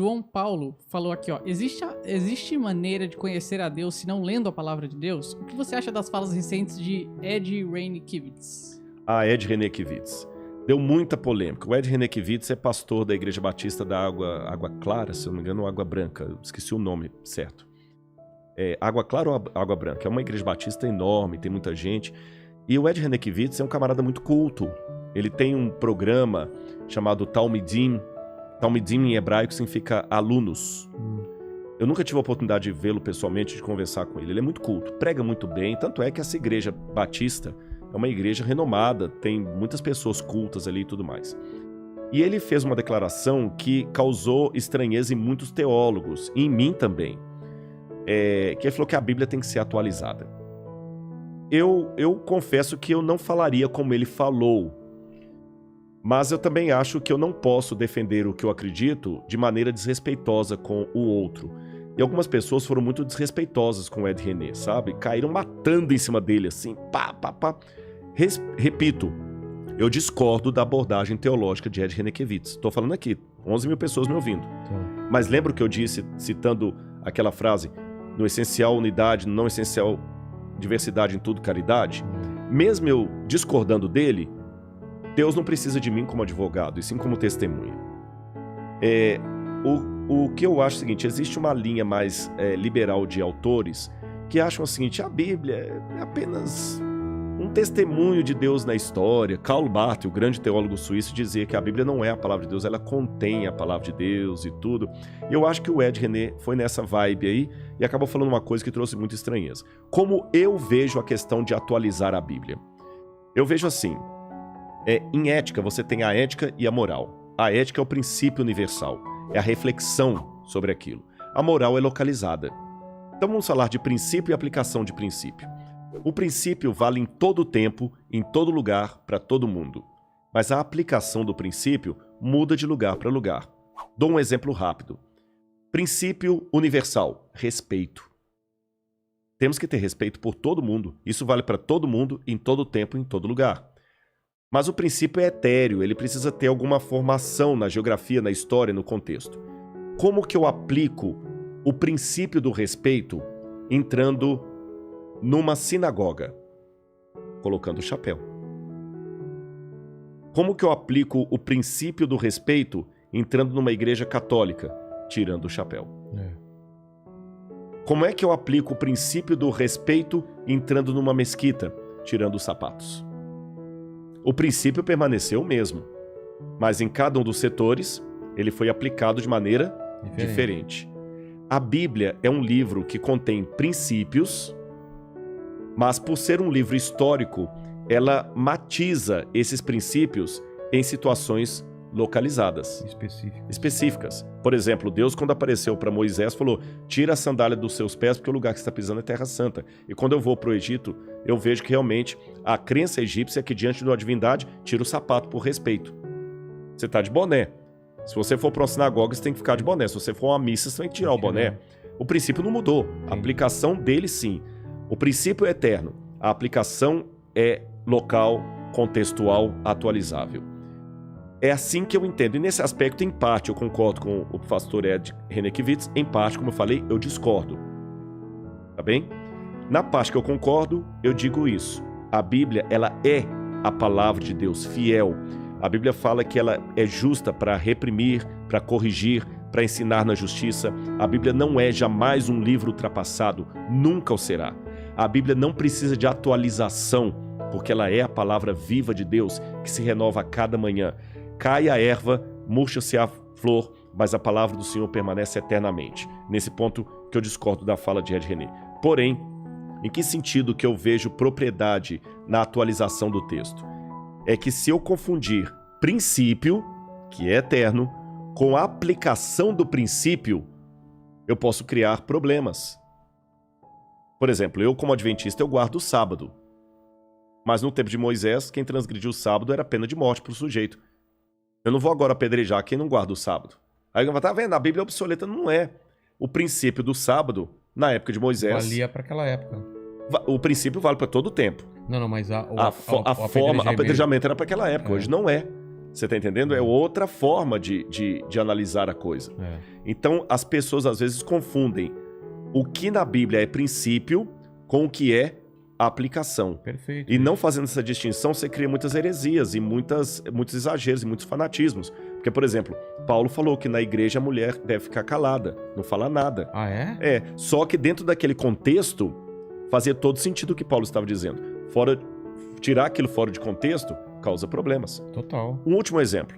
João Paulo falou aqui, ó. Existe maneira de conhecer a Deus se não lendo a palavra de Deus? O que você acha das falas recentes de Ed Renekiewicz? Ed Renekiewicz. Deu muita polêmica. O Ed Renekiewicz é pastor da Igreja Batista da Água Clara, se eu não me engano, Água Branca. Eu esqueci o nome certo. Água Clara ou Água Branca? É uma igreja batista enorme, tem muita gente. E o Ed Renekiewicz é um camarada muito culto. Ele tem um programa chamado Talmidim. Talmidim em hebraico significa alunos. Eu nunca tive a oportunidade de vê-lo pessoalmente, de conversar com ele. Ele é muito culto, prega muito bem. Tanto é que essa igreja batista é uma igreja renomada, tem muitas pessoas cultas ali e tudo mais. E ele fez uma declaração que causou estranheza em muitos teólogos, e em mim também. Que ele falou que a Bíblia tem que ser atualizada. Eu confesso que eu não falaria como ele falou, mas eu também acho que eu não posso defender o que eu acredito de maneira desrespeitosa com o outro. E algumas pessoas foram muito desrespeitosas com o Ed René, sabe? Caíram matando em cima dele, assim, pá. Repito, eu discordo da abordagem teológica de Ed Renekiewicz. Estou falando aqui, 11 mil pessoas me ouvindo. Mas lembra o que eu disse, citando aquela frase, no essencial unidade, no não essencial diversidade, em tudo caridade? Mesmo eu discordando dele, Deus não precisa de mim como advogado, e sim como testemunha. O que eu acho é o seguinte, existe uma linha mais liberal de autores que acham o seguinte, a Bíblia é apenas um testemunho de Deus na história. Karl Barth, o grande teólogo suíço, dizia que a Bíblia não é a palavra de Deus, ela contém a palavra de Deus e tudo. E eu acho que o Ed René foi nessa vibe aí e acabou falando uma coisa que trouxe muita estranheza. Como eu vejo a questão de atualizar a Bíblia? Eu vejo assim, em ética você tem a ética e a moral. A ética é o princípio universal, é a reflexão sobre aquilo. A moral é localizada. Então vamos falar de princípio e aplicação de princípio. O princípio vale em todo tempo, em todo lugar, para todo mundo. Mas a aplicação do princípio muda de lugar para lugar. Dou um exemplo rápido. Princípio universal, respeito. Temos que ter respeito por todo mundo. Isso vale para todo mundo, em todo tempo, em todo lugar. Mas o princípio é etéreo, ele precisa ter alguma formação na geografia, na história, no contexto. Como que eu aplico o princípio do respeito entrando numa sinagoga, colocando o chapéu? Como que eu aplico o princípio do respeito entrando numa igreja católica, tirando o chapéu? Como é que eu aplico o princípio do respeito entrando numa mesquita, tirando os sapatos? O princípio permaneceu o mesmo, mas em cada um dos setores ele foi aplicado de maneira diferente. A Bíblia é um livro que contém princípios, mas por ser um livro histórico, ela matiza esses princípios em situações localizadas, específicas. Por exemplo, Deus, quando apareceu para Moisés, falou: tira a sandália dos seus pés, porque o lugar que você está pisando é terra santa. E quando eu vou para o Egito, eu vejo que realmente a crença egípcia é que diante de uma divindade, tira o sapato por respeito. Você está de boné. Se você for para uma sinagoga, você tem que ficar de boné. Se você for a uma missa, você tem que tirar o boné. O princípio não mudou. A aplicação dele, sim. O princípio é eterno. A aplicação é local, contextual, atualizável. É assim que eu entendo. E nesse aspecto, em parte, eu concordo com o pastor Ed Renekiewicz. Em parte, como eu falei, eu discordo. Tá bem? Na parte que eu concordo, eu digo isso. A Bíblia, ela é a palavra de Deus, fiel. A Bíblia fala que ela é justa para reprimir, para corrigir, para ensinar na justiça. A Bíblia não é jamais um livro ultrapassado, nunca o será. A Bíblia não precisa de atualização, porque ela é a palavra viva de Deus que se renova a cada manhã. Cai a erva, murcha-se a flor, mas a palavra do Senhor permanece eternamente. Nesse ponto que eu discordo da fala de Ed René. Porém, em que sentido que eu vejo propriedade na atualização do texto? É que se eu confundir princípio, que é eterno, com a aplicação do princípio, eu posso criar problemas. Por exemplo, eu como adventista, eu guardo o sábado. Mas no tempo de Moisés, quem transgrediu o sábado era pena de morte para o sujeito. Eu não vou agora apedrejar quem não guarda o sábado. Aí eu vou tá vendo, a Bíblia é obsoleta. Não é. O princípio do sábado, na época de Moisés... Valia para aquela época. O princípio vale para todo o tempo. Não, mas a forma, o apedrejamento era para aquela época. Hoje não é. Você tá entendendo? É outra forma de analisar a coisa. Então, as pessoas às vezes confundem o que na Bíblia é princípio com o que é a aplicação. Perfeito. E não fazendo essa distinção, você cria muitas heresias e muitos exageros e muitos fanatismos. Porque, por exemplo, Paulo falou que na igreja a mulher deve ficar calada, não falar nada. Ah, é? Só que dentro daquele contexto, fazia todo sentido o que Paulo estava dizendo. Tirar aquilo fora de contexto causa problemas. Total. Um último exemplo.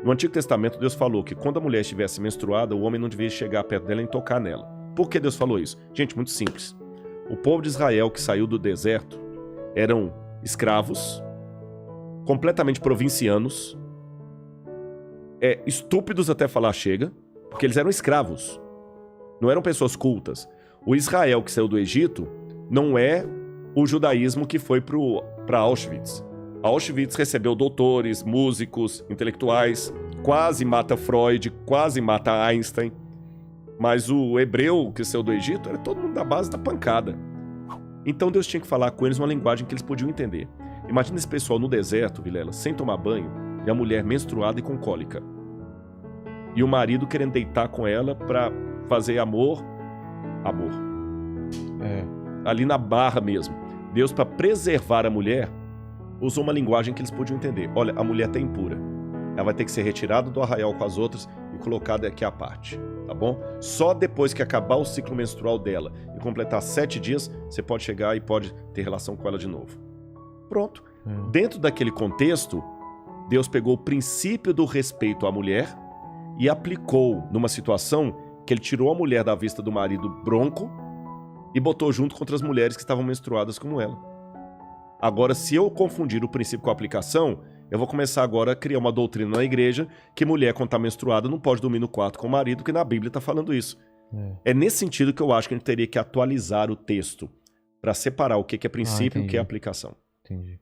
No Antigo Testamento, Deus falou que quando a mulher estivesse menstruada, o homem não devia chegar perto dela e tocar nela. Por que Deus falou isso? Gente, muito simples. O povo de Israel que saiu do deserto eram escravos, completamente provincianos, estúpidos até falar chega, porque eles eram escravos. Não eram pessoas cultas. O Israel que saiu do Egito não é o judaísmo que foi para Auschwitz. Auschwitz recebeu doutores, músicos, intelectuais, quase mata Freud, quase mata Einstein. Mas o hebreu que saiu do Egito era todo mundo da base da pancada. Então Deus tinha que falar com eles uma linguagem que eles podiam entender. Imagina esse pessoal no deserto, Vilela, sem tomar banho, e a mulher menstruada e com cólica. E o marido querendo deitar com ela pra fazer amor. Ali na barra mesmo. Deus, para preservar a mulher, usou uma linguagem que eles podiam entender. Olha, a mulher tá impura. Ela vai ter que ser retirada do arraial com as outras e colocada aqui à parte, tá bom? Só depois que acabar o ciclo menstrual dela e completar 7 dias, você pode chegar e pode ter relação com ela de novo. Pronto. Dentro daquele contexto, Deus pegou o princípio do respeito à mulher e aplicou numa situação que ele tirou a mulher da vista do marido bronco e botou junto contra as mulheres que estavam menstruadas como ela. Agora, se eu confundir o princípio com a aplicação, eu vou começar agora a criar uma doutrina na igreja que mulher, quando está menstruada, não pode dormir no quarto com o marido, que na Bíblia está falando isso. É nesse sentido que eu acho que a gente teria que atualizar o texto para separar o que é princípio e o que é aplicação. Entendi.